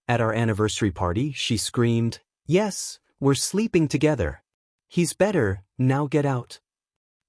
At our anniversary party, she screamed, "Yes, we're sleeping together. He's better, now get out."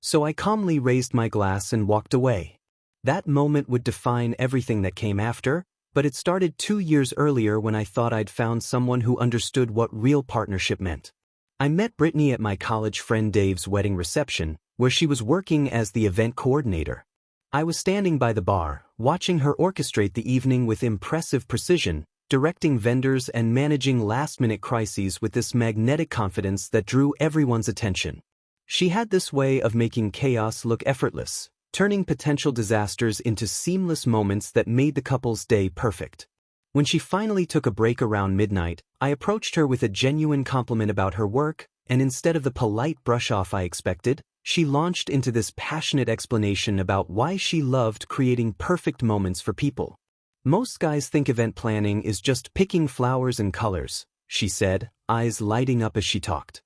So I calmly raised my glass and walked away. That moment would define everything that came after, but it started 2 years earlier when I thought I'd found someone who understood what real partnership meant. I met Brittany at my college friend Dave's wedding reception, where she was working as the event coordinator. I was standing by the bar, watching her orchestrate the evening with impressive precision, directing vendors and managing last-minute crises with this magnetic confidence that drew everyone's attention. She had this way of making chaos look effortless, turning potential disasters into seamless moments that made the couple's day perfect. When she finally took a break around midnight, I approached her with a genuine compliment about her work, and instead of the polite brush-off I expected, she launched into this passionate explanation about why she loved creating perfect moments for people. "Most guys think event planning is just picking flowers and colors," she said, eyes lighting up as she talked.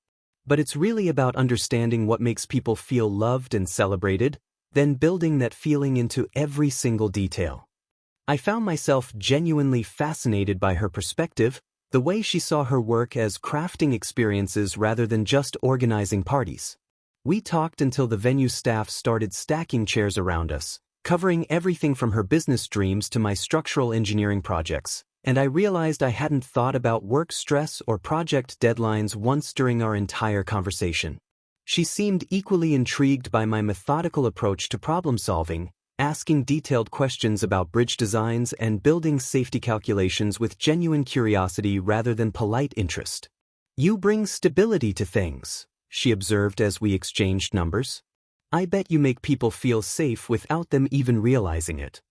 "But it's really about understanding what makes people feel loved and celebrated, then building that feeling into every single detail." I found myself genuinely fascinated by her perspective, the way she saw her work as crafting experiences rather than just organizing parties. We talked until the venue staff started stacking chairs around us, covering everything from her business dreams to my structural engineering projects, and I realized I hadn't thought about work stress or project deadlines once during our entire conversation. She seemed equally intrigued by my methodical approach to problem solving, asking detailed questions about bridge designs and building safety calculations with genuine curiosity rather than polite interest. "You bring stability to things," she observed as we exchanged numbers. "I bet you make people feel safe without them even realizing it."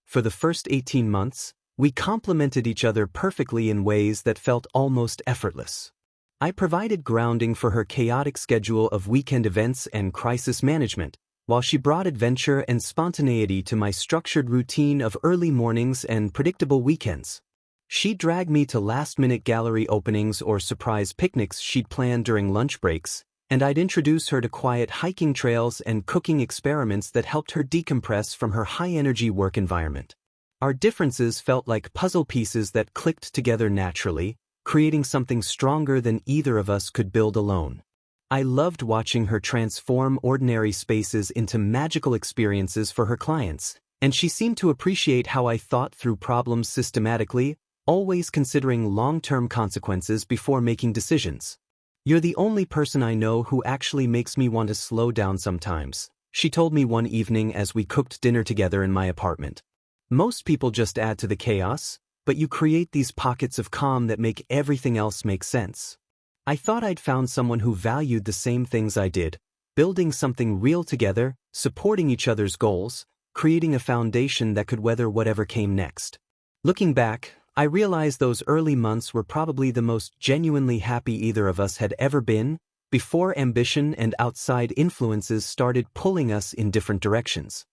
For the first 18 months, we complemented each other perfectly in ways that felt almost effortless. I provided grounding for her chaotic schedule of weekend events and crisis management, while she brought adventure and spontaneity to my structured routine of early mornings and predictable weekends. She'd drag me to last-minute gallery openings or surprise picnics she'd planned during lunch breaks, and I'd introduce her to quiet hiking trails and cooking experiments that helped her decompress from her high-energy work environment. Our differences felt like puzzle pieces that clicked together naturally, creating something stronger than either of us could build alone. I loved watching her transform ordinary spaces into magical experiences for her clients, and she seemed to appreciate how I thought through problems systematically, always considering long-term consequences before making decisions. "You're the only person I know who actually makes me want to slow down sometimes," she told me one evening as we cooked dinner together in my apartment. "Most people just add to the chaos, but you create these pockets of calm that make everything else make sense." I thought I'd found someone who valued the same things I did, building something real together, supporting each other's goals, creating a foundation that could weather whatever came next. Looking back, I realized those early months were probably the most genuinely happy either of us had ever been, before ambition and outside influences started pulling us in different directions.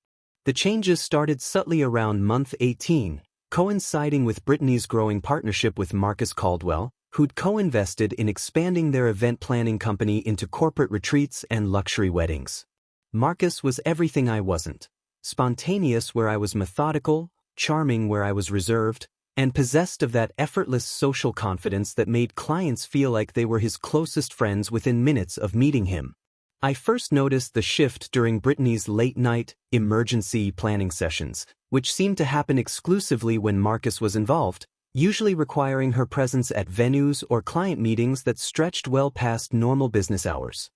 The changes started subtly around month 18, coinciding with Brittany's growing partnership with Marcus Caldwell, who'd co-invested in expanding their event planning company into corporate retreats and luxury weddings. Marcus was everything I wasn't: spontaneous where I was methodical, charming where I was reserved, and possessed of that effortless social confidence that made clients feel like they were his closest friends within minutes of meeting him. I first noticed the shift during Brittany's late-night, emergency planning sessions, which seemed to happen exclusively when Marcus was involved, usually requiring her presence at venues or client meetings that stretched well past normal business hours.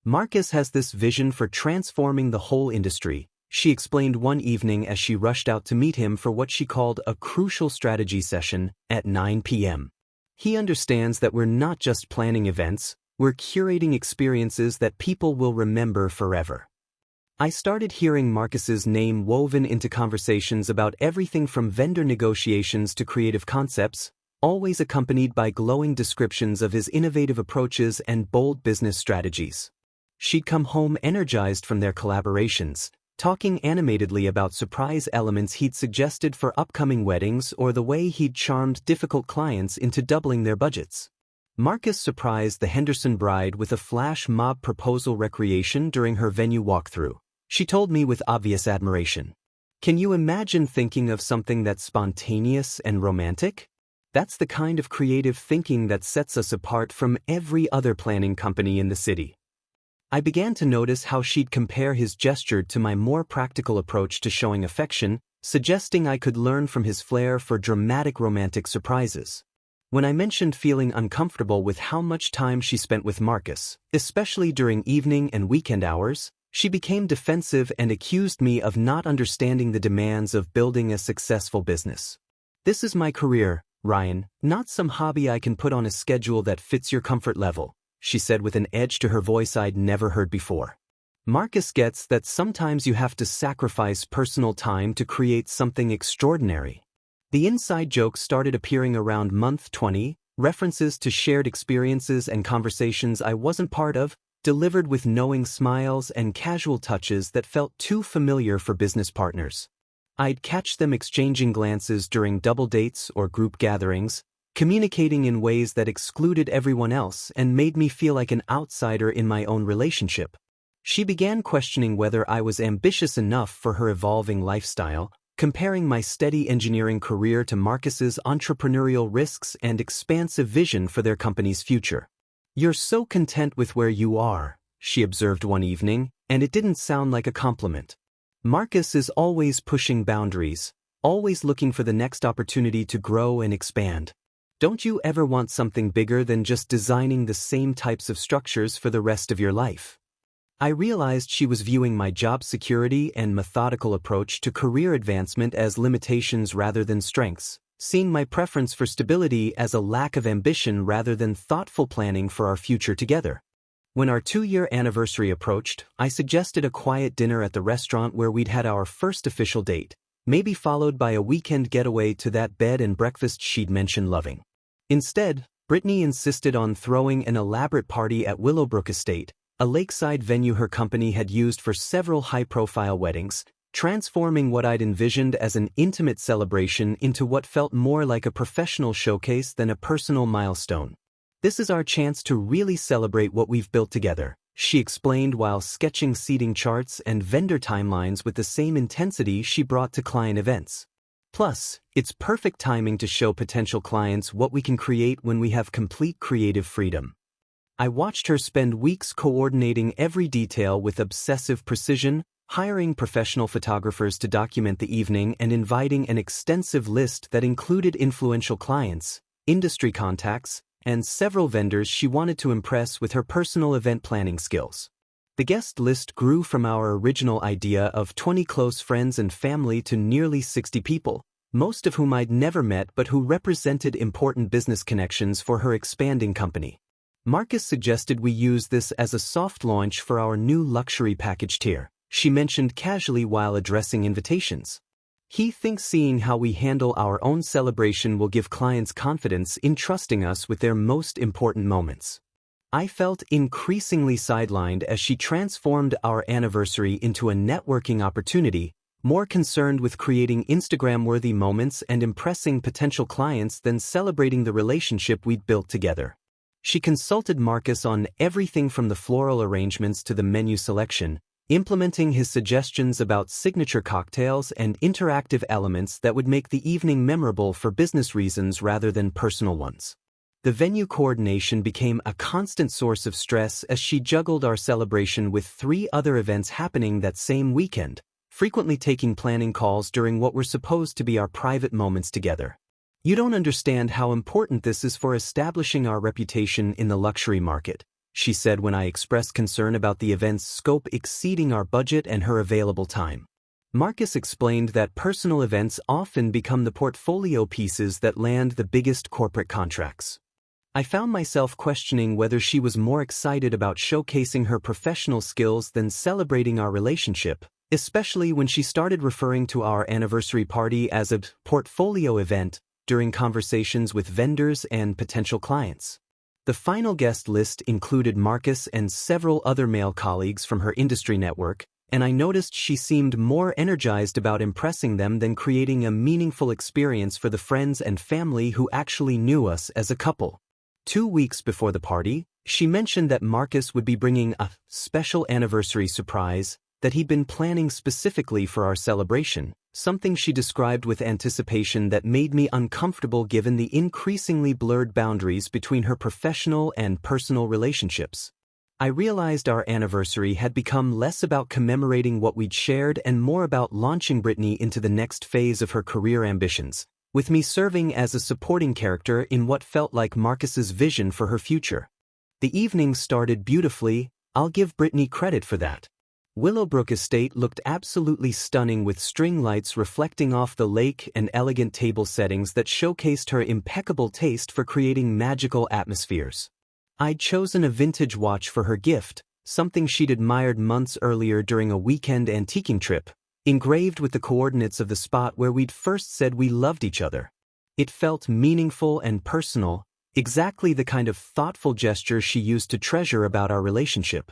"Marcus has this vision for transforming the whole industry," she explained one evening as she rushed out to meet him for what she called a crucial strategy session at 9 p.m. "He understands that we're not just planning events, we're curating experiences that people will remember forever." I started hearing Marcus's name woven into conversations about everything from vendor negotiations to creative concepts, always accompanied by glowing descriptions of his innovative approaches and bold business strategies. She'd come home energized from their collaborations, talking animatedly about surprise elements he'd suggested for upcoming weddings or the way he'd charmed difficult clients into doubling their budgets. Marcus surprised the Henderson bride with a flash mob proposal recreation during her venue walkthrough, she told me with obvious admiration. "Can you imagine thinking of something that's spontaneous and romantic? That's the kind of creative thinking that sets us apart from every other planning company in the city. I began to notice how she'd compare his gesture to my more practical approach to showing affection, suggesting I could learn from his flair for dramatic romantic surprises. When I mentioned feeling uncomfortable with how much time she spent with Marcus, especially during evening and weekend hours, she became defensive and accused me of not understanding the demands of building a successful business. "This is my career, Ryan, not some hobby I can put on a schedule that fits your comfort level," she said with an edge to her voice I'd never heard before. Marcus gets that sometimes you have to sacrifice personal time to create something extraordinary. The inside jokes started appearing around month 20, references to shared experiences and conversations I wasn't part of, delivered with knowing smiles and casual touches that felt too familiar for business partners. I'd catch them exchanging glances during double dates or group gatherings, communicating in ways that excluded everyone else and made me feel like an outsider in my own relationship. She began questioning whether I was ambitious enough for her evolving lifestyle, comparing my steady engineering career to Marcus's entrepreneurial risks and expansive vision for their company's future. "You're so content with where you are," she observed one evening, and it didn't sound like a compliment. "Marcus is always pushing boundaries, always looking for the next opportunity to grow and expand. Don't you ever want something bigger than just designing the same types of structures for the rest of your life?" I realized she was viewing my job security and methodical approach to career advancement as limitations rather than strengths, seeing my preference for stability as a lack of ambition rather than thoughtful planning for our future together. When our 2-year anniversary approached, I suggested a quiet dinner at the restaurant where we'd had our first official date, maybe followed by a weekend getaway to that bed and breakfast she'd mentioned loving. Instead, Brittany insisted on throwing an elaborate party at Willowbrook Estate, a lakeside venue her company had used for several high-profile weddings, transforming what I'd envisioned as an intimate celebration into what felt more like a professional showcase than a personal milestone. "This is our chance to really celebrate what we've built together," she explained while sketching seating charts and vendor timelines with the same intensity she brought to client events. "Plus, it's perfect timing to show potential clients what we can create when we have complete creative freedom." I watched her spend weeks coordinating every detail with obsessive precision, hiring professional photographers to document the evening and inviting an extensive list that included influential clients, industry contacts, and several vendors she wanted to impress with her personal event planning skills. The guest list grew from our original idea of 20 close friends and family to nearly 60 people, most of whom I'd never met but who represented important business connections for her expanding company. Marcus suggested we use this as a soft launch for our new luxury package tier, she mentioned casually while addressing invitations. "He thinks seeing how we handle our own celebration will give clients confidence in trusting us with their most important moments." I felt increasingly sidelined as she transformed our anniversary into a networking opportunity, more concerned with creating Instagram-worthy moments and impressing potential clients than celebrating the relationship we'd built together. She consulted Marcus on everything from the floral arrangements to the menu selection, implementing his suggestions about signature cocktails and interactive elements that would make the evening memorable for business reasons rather than personal ones. The venue coordination became a constant source of stress as she juggled our celebration with 3 other events happening that same weekend, frequently taking planning calls during what were supposed to be our private moments together. "You don't understand how important this is for establishing our reputation in the luxury market," she said when I expressed concern about the event's scope exceeding our budget and her available time. Marcus explained that personal events often become the portfolio pieces that land the biggest corporate contracts. I found myself questioning whether she was more excited about showcasing her professional skills than celebrating our relationship, especially when she started referring to our anniversary party as a portfolio event during conversations with vendors and potential clients. The final guest list included Marcus and several other male colleagues from her industry network, and I noticed she seemed more energized about impressing them than creating a meaningful experience for the friends and family who actually knew us as a couple. 2 weeks before the party, she mentioned that Marcus would be bringing a special anniversary surprise that he'd been planning specifically for our celebration, something she described with anticipation that made me uncomfortable given the increasingly blurred boundaries between her professional and personal relationships. I realized our anniversary had become less about commemorating what we'd shared and more about launching Brittany into the next phase of her career ambitions, with me serving as a supporting character in what felt like Marcus's vision for her future. The evening started beautifully. I'll give Brittany credit for that. Willowbrook Estate looked absolutely stunning with string lights reflecting off the lake and elegant table settings that showcased her impeccable taste for creating magical atmospheres. I'd chosen a vintage watch for her gift, something she'd admired months earlier during a weekend antiquing trip, engraved with the coordinates of the spot where we'd first said we loved each other. It felt meaningful and personal, exactly the kind of thoughtful gesture she used to treasure about our relationship.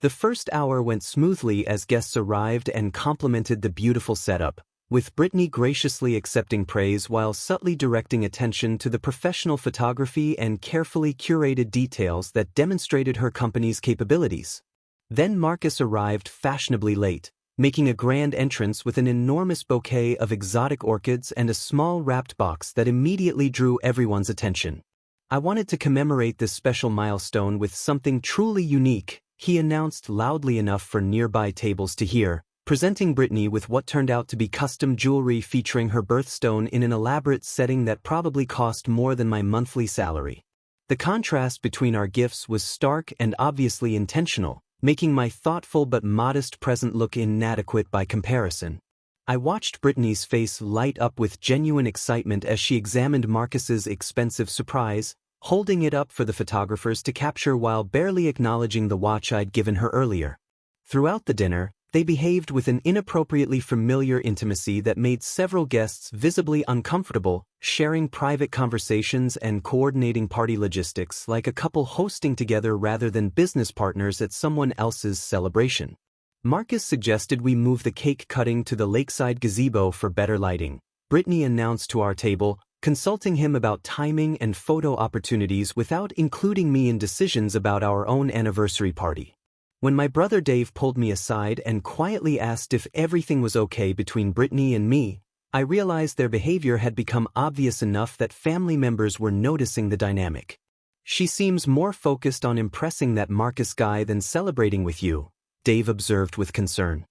The first hour went smoothly as guests arrived and complimented the beautiful setup, with Brittany graciously accepting praise while subtly directing attention to the professional photography and carefully curated details that demonstrated her company's capabilities. Then Marcus arrived fashionably late, making a grand entrance with an enormous bouquet of exotic orchids and a small wrapped box that immediately drew everyone's attention. I wanted to commemorate this special milestone with something truly unique, he announced loudly enough for nearby tables to hear, presenting Brittany with what turned out to be custom jewelry featuring her birthstone in an elaborate setting that probably cost more than my monthly salary. The contrast between our gifts was stark and obviously intentional, making my thoughtful but modest present look inadequate by comparison. I watched Brittany's face light up with genuine excitement as she examined Marcus's expensive surprise, holding it up for the photographers to capture while barely acknowledging the watch I'd given her earlier. Throughout the dinner, they behaved with an inappropriately familiar intimacy that made several guests visibly uncomfortable, sharing private conversations and coordinating party logistics like a couple hosting together rather than business partners at someone else's celebration. Marcus suggested we move the cake cutting to the lakeside gazebo for better lighting, Brittany announced to our table, consulting him about timing and photo opportunities without including me in decisions about our own anniversary party. When my brother Dave pulled me aside and quietly asked if everything was okay between Brittany and me, I realized their behavior had become obvious enough that family members were noticing the dynamic. She seems more focused on impressing that Marcus guy than celebrating with you, Dave observed with concern.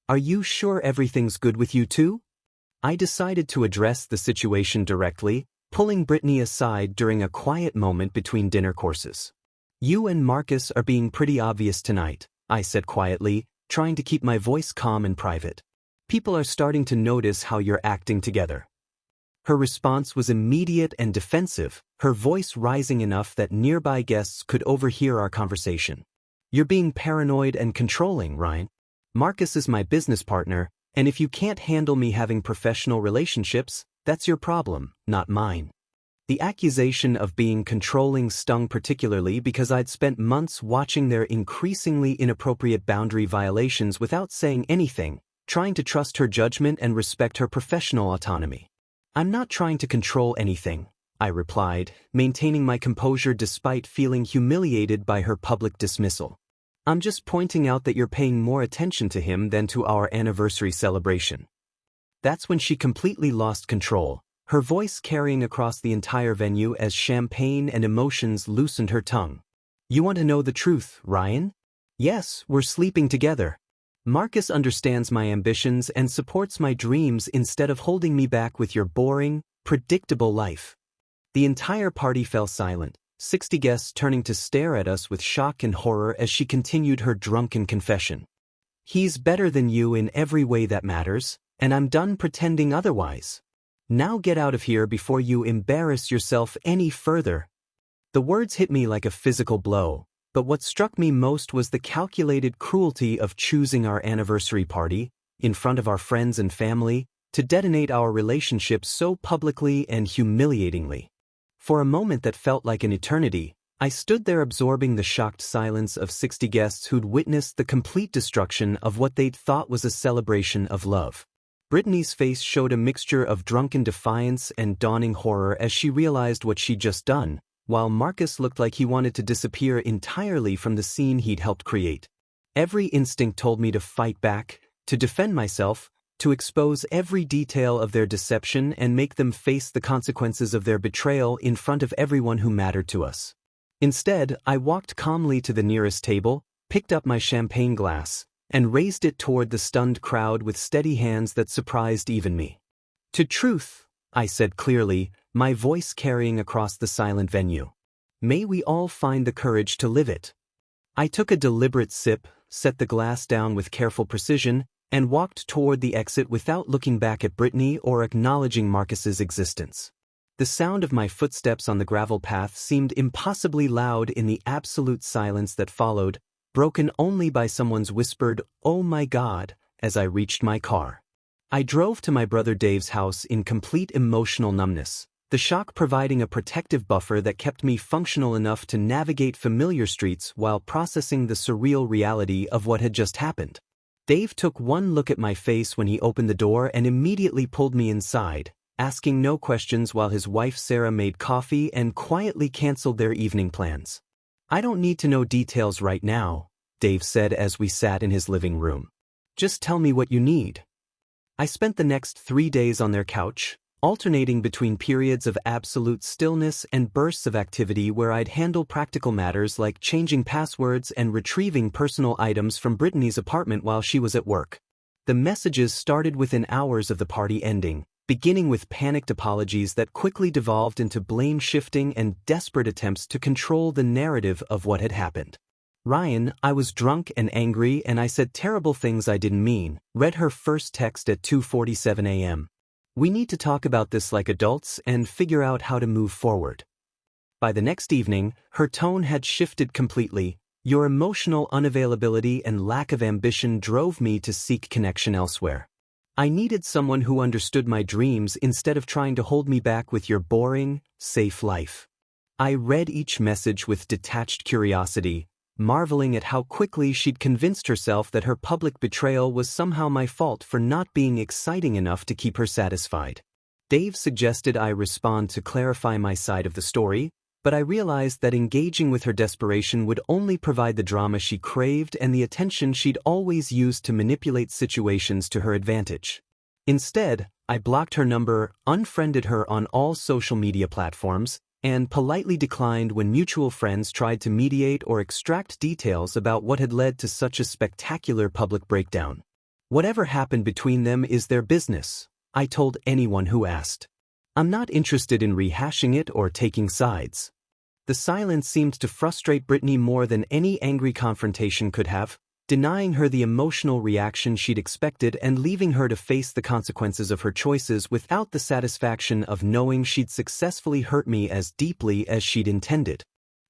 Are you sure everything's good with you too? I decided to address the situation directly, pulling Brittany aside during a quiet moment between dinner courses. You and Marcus are being pretty obvious tonight, I said quietly, trying to keep my voice calm and private. People are starting to notice how you're acting together. Her response was immediate and defensive, her voice rising enough that nearby guests could overhear our conversation. You're being paranoid and controlling, Ryan. Marcus is my business partner, and if you can't handle me having professional relationships, that's your problem, not mine. The accusation of being controlling stung particularly because I'd spent months watching their increasingly inappropriate boundary violations without saying anything, trying to trust her judgment and respect her professional autonomy. I'm not trying to control anything, I replied, maintaining my composure despite feeling humiliated by her public dismissal. I'm just pointing out that you're paying more attention to him than to our anniversary celebration. That's when she completely lost control, her voice carrying across the entire venue as champagne and emotions loosened her tongue. You want to know the truth, Ryan? Yes, we're sleeping together. Marcus understands my ambitions and supports my dreams instead of holding me back with your boring, predictable life. The entire party fell silent, 60 guests turning to stare at us with shock and horror as she continued her drunken confession. He's better than you in every way that matters, and I'm done pretending otherwise. Now get out of here before you embarrass yourself any further. The words hit me like a physical blow, but what struck me most was the calculated cruelty of choosing our anniversary party, in front of our friends and family, to detonate our relationship so publicly and humiliatingly. For a moment that felt like an eternity, I stood there absorbing the shocked silence of 60 guests who'd witnessed the complete destruction of what they'd thought was a celebration of love. Brittany's face showed a mixture of drunken defiance and dawning horror as she realized what she'd just done, while Marcus looked like he wanted to disappear entirely from the scene he'd helped create. Every instinct told me to fight back, to defend myself, to expose every detail of their deception and make them face the consequences of their betrayal in front of everyone who mattered to us. Instead, I walked calmly to the nearest table, picked up my champagne glass, and raised it toward the stunned crowd with steady hands that surprised even me. "To truth," I said clearly, my voice carrying across the silent venue. "May we all find the courage to live it." I took a deliberate sip, set the glass down with careful precision, and walked toward the exit without looking back at Brittany or acknowledging Marcus's existence. The sound of my footsteps on the gravel path seemed impossibly loud in the absolute silence that followed, broken only by someone's whispered, "Oh my God," as I reached my car. I drove to my brother Dave's house in complete emotional numbness, the shock providing a protective buffer that kept me functional enough to navigate familiar streets while processing the surreal reality of what had just happened. Dave took one look at my face when he opened the door and immediately pulled me inside, asking no questions while his wife Sarah made coffee and quietly canceled their evening plans. "I don't need to know details right now," Dave said as we sat in his living room. "Just tell me what you need." I spent the next 3 days on their couch, alternating between periods of absolute stillness and bursts of activity where I'd handle practical matters like changing passwords and retrieving personal items from Brittany's apartment while she was at work. The messages started within hours of the party ending, beginning with panicked apologies that quickly devolved into blame-shifting and desperate attempts to control the narrative of what had happened. "Ryan, I was drunk and angry and I said terrible things I didn't mean," read her first text at 2:47 a.m. "We need to talk about this like adults and figure out how to move forward." By the next evening, her tone had shifted completely. "Your emotional unavailability and lack of ambition drove me to seek connection elsewhere. I needed someone who understood my dreams instead of trying to hold me back with your boring, safe life." I read each message with detached curiosity, marveling at how quickly she'd convinced herself that her public betrayal was somehow my fault for not being exciting enough to keep her satisfied. Dave suggested I respond to clarify my side of the story, but I realized that engaging with her desperation would only provide the drama she craved and the attention she'd always used to manipulate situations to her advantage. Instead, I blocked her number, unfriended her on all social media platforms, and politely declined when mutual friends tried to mediate or extract details about what had led to such a spectacular public breakdown. "Whatever happened between them is their business," I told anyone who asked. "I'm not interested in rehashing it or taking sides." The silence seemed to frustrate Brittany more than any angry confrontation could have, denying her the emotional reaction she'd expected and leaving her to face the consequences of her choices without the satisfaction of knowing she'd successfully hurt me as deeply as she'd intended.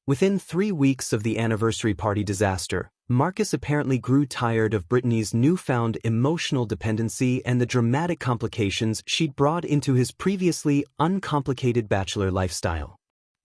Within 3 weeks of the anniversary party disaster, Marcus apparently grew tired of Brittany's newfound emotional dependency and the dramatic complications she'd brought into his previously uncomplicated bachelor lifestyle.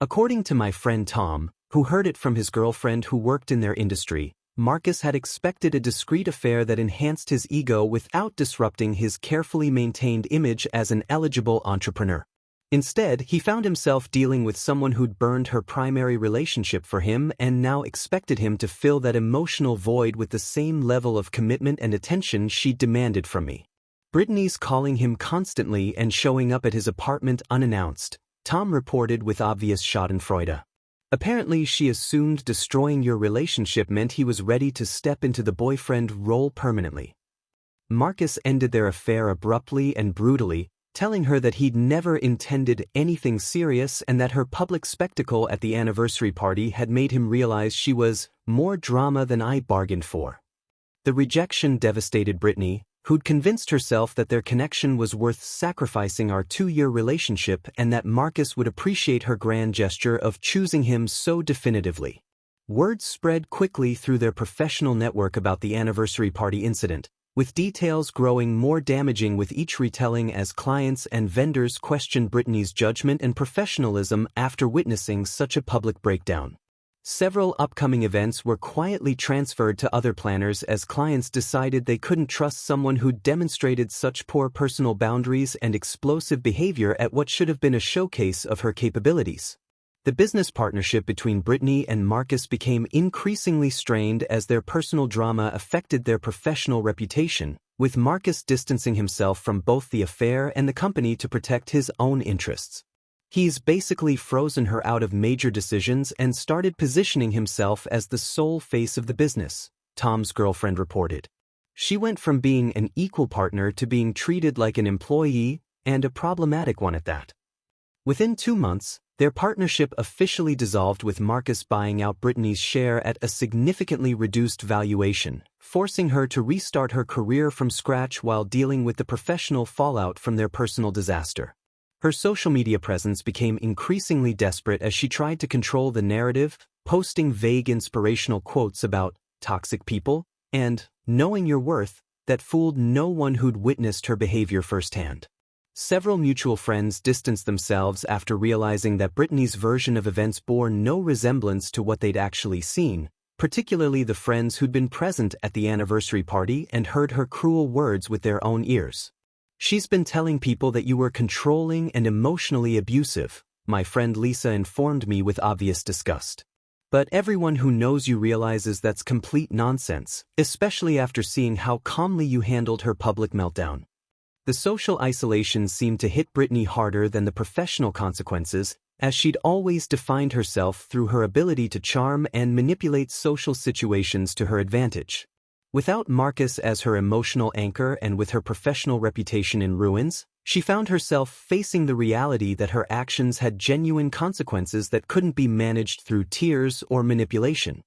According to my friend Tom, who heard it from his girlfriend who worked in their industry, Marcus had expected a discreet affair that enhanced his ego without disrupting his carefully maintained image as an eligible entrepreneur. Instead, he found himself dealing with someone who'd burned her primary relationship for him and now expected him to fill that emotional void with the same level of commitment and attention she'd demanded from me. "Brittany's calling him constantly and showing up at his apartment unannounced," Tom reported with obvious schadenfreude. "Apparently she assumed destroying your relationship meant he was ready to step into the boyfriend role permanently." Marcus ended their affair abruptly and brutally, telling her that he'd never intended anything serious and that her public spectacle at the anniversary party had made him realize she was more drama than I bargained for. The rejection devastated Brittany, who'd convinced herself that their connection was worth sacrificing our 2-year relationship and that Marcus would appreciate her grand gesture of choosing him so definitively. Word spread quickly through their professional network about the anniversary party incident, with details growing more damaging with each retelling as clients and vendors questioned Brittany's judgment and professionalism after witnessing such a public breakdown. Several upcoming events were quietly transferred to other planners as clients decided they couldn't trust someone who demonstrated such poor personal boundaries and explosive behavior at what should have been a showcase of her capabilities. The business partnership between Brittany and Marcus became increasingly strained as their personal drama affected their professional reputation, with Marcus distancing himself from both the affair and the company to protect his own interests. He's basically frozen her out of major decisions and started positioning himself as the sole face of the business, Tom's girlfriend reported. She went from being an equal partner to being treated like an employee, and a problematic one at that. Within 2 months, their partnership officially dissolved, with Marcus buying out Brittany's share at a significantly reduced valuation, forcing her to restart her career from scratch while dealing with the professional fallout from their personal disaster. Her social media presence became increasingly desperate as she tried to control the narrative, posting vague inspirational quotes about toxic people and knowing your worth that fooled no one who'd witnessed her behavior firsthand. Several mutual friends distanced themselves after realizing that Brittany's version of events bore no resemblance to what they'd actually seen, particularly the friends who'd been present at the anniversary party and heard her cruel words with their own ears. "She's been telling people that you were controlling and emotionally abusive," my friend Lisa informed me with obvious disgust. "But everyone who knows you realizes that's complete nonsense, especially after seeing how calmly you handled her public meltdown." The social isolation seemed to hit Brittany harder than the professional consequences, as she'd always defined herself through her ability to charm and manipulate social situations to her advantage. Without Marcus as her emotional anchor and with her professional reputation in ruins, she found herself facing the reality that her actions had genuine consequences that couldn't be managed through tears or manipulation.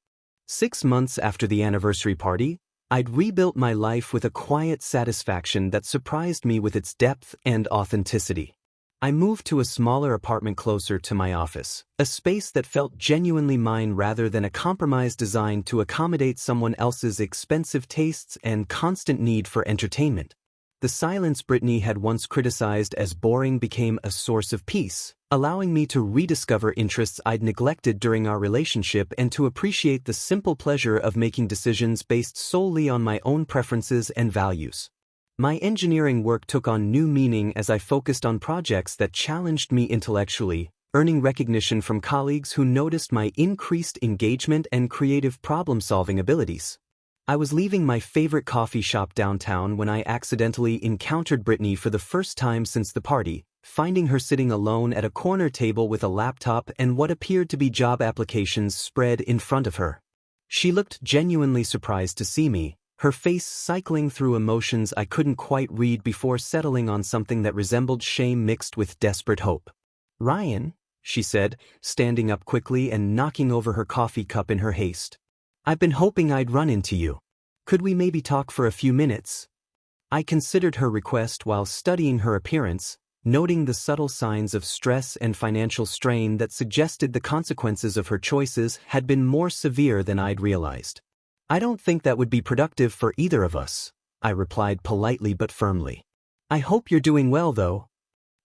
6 months after the anniversary party, I'd rebuilt my life with a quiet satisfaction that surprised me with its depth and authenticity. I moved to a smaller apartment closer to my office, a space that felt genuinely mine rather than a compromise designed to accommodate someone else's expensive tastes and constant need for entertainment. The silence Brittany had once criticized as boring became a source of peace, allowing me to rediscover interests I'd neglected during our relationship and to appreciate the simple pleasure of making decisions based solely on my own preferences and values. My engineering work took on new meaning as I focused on projects that challenged me intellectually, earning recognition from colleagues who noticed my increased engagement and creative problem-solving abilities. I was leaving my favorite coffee shop downtown when I accidentally encountered Brittany for the first time since the party, finding her sitting alone at a corner table with a laptop and what appeared to be job applications spread in front of her. She looked genuinely surprised to see me, her face cycling through emotions I couldn't quite read before settling on something that resembled shame mixed with desperate hope. "Ryan," she said, standing up quickly and knocking over her coffee cup in her haste. "I've been hoping I'd run into you. Could we maybe talk for a few minutes?" I considered her request while studying her appearance, noting the subtle signs of stress and financial strain that suggested the consequences of her choices had been more severe than I'd realized. "I don't think that would be productive for either of us," I replied politely but firmly. "I hope you're doing well, though."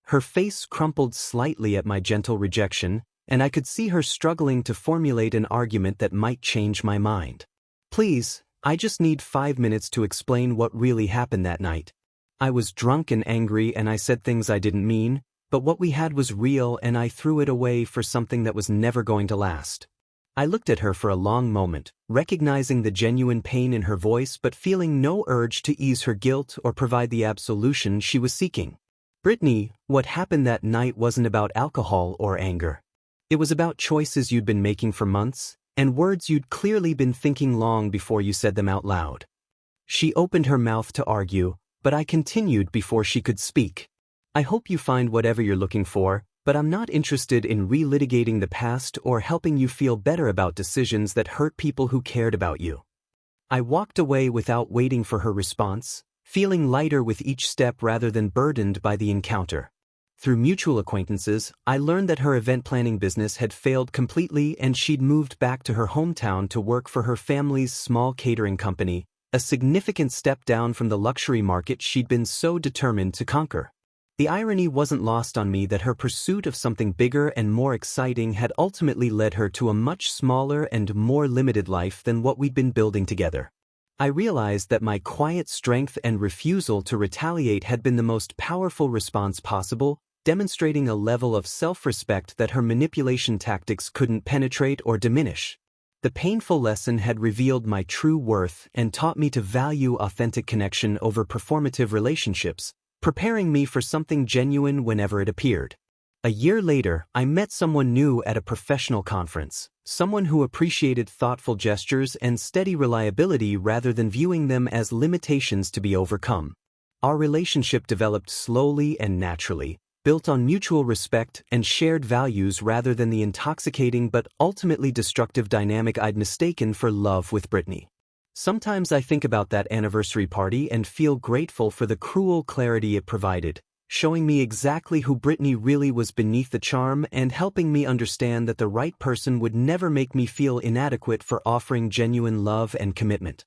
Her face crumpled slightly at my gentle rejection, and I could see her struggling to formulate an argument that might change my mind. "Please, I just need 5 minutes to explain what really happened that night. I was drunk and angry and I said things I didn't mean, but what we had was real and I threw it away for something that was never going to last." I looked at her for a long moment, recognizing the genuine pain in her voice but feeling no urge to ease her guilt or provide the absolution she was seeking. "Brittany, what happened that night wasn't about alcohol or anger. It was about choices you'd been making for months, and words you'd clearly been thinking long before you said them out loud." She opened her mouth to argue, but I continued before she could speak. "I hope you find whatever you're looking for, but I'm not interested in relitigating the past or helping you feel better about decisions that hurt people who cared about you." I walked away without waiting for her response, feeling lighter with each step rather than burdened by the encounter. Through mutual acquaintances, I learned that her event planning business had failed completely and she'd moved back to her hometown to work for her family's small catering company, a significant step down from the luxury market she'd been so determined to conquer. The irony wasn't lost on me that her pursuit of something bigger and more exciting had ultimately led her to a much smaller and more limited life than what we'd been building together. I realized that my quiet strength and refusal to retaliate had been the most powerful response possible, demonstrating a level of self-respect that her manipulation tactics couldn't penetrate or diminish. The painful lesson had revealed my true worth and taught me to value authentic connection over performative relationships, preparing me for something genuine whenever it appeared. A year later, I met someone new at a professional conference, someone who appreciated thoughtful gestures and steady reliability rather than viewing them as limitations to be overcome. Our relationship developed slowly and naturally, built on mutual respect and shared values rather than the intoxicating but ultimately destructive dynamic I'd mistaken for love with Brittany. Sometimes I think about that anniversary party and feel grateful for the cruel clarity it provided, showing me exactly who Brittany really was beneath the charm and helping me understand that the right person would never make me feel inadequate for offering genuine love and commitment.